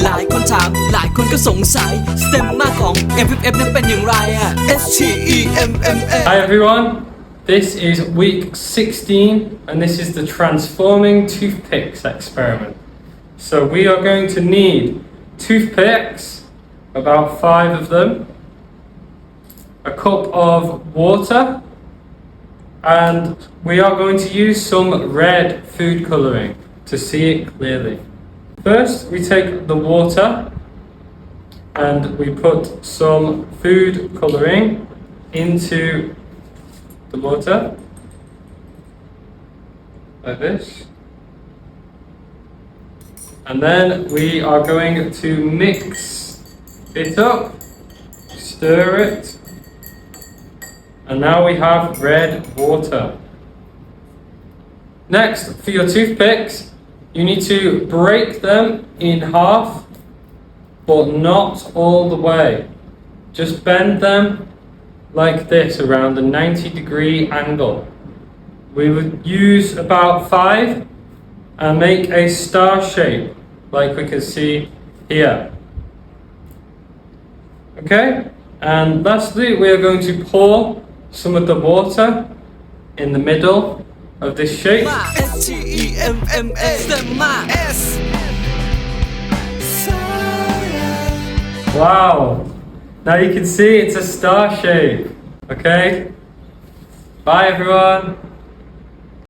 หลายคนถามหลายคนก็สงสัยสเต็มมาของ MFF นั้นเป็นอย่างไรอะ STEMMA Hi everyone, this is week 16 and this is the transforming toothpicks experiment. So we are going to need toothpicks, about 5 of them, a cup of water, and we are going to use some red food colouring to see it clearly. First we take the water and we put some food colouring into the water like this, and then we are going to mix it up, stir it, and now we have red water. Next, for your toothpicks, you need to break them in half, but not all the way. Just bend them like this around a 90-degree angle. We would use about 5 and make a star shape like we can see here. Okay, and lastly we are going to pour some of the water in the middle of this shape. STEMMA STEMMA S Wow! Now you can see it's a star shape. Okay? Bye everyone!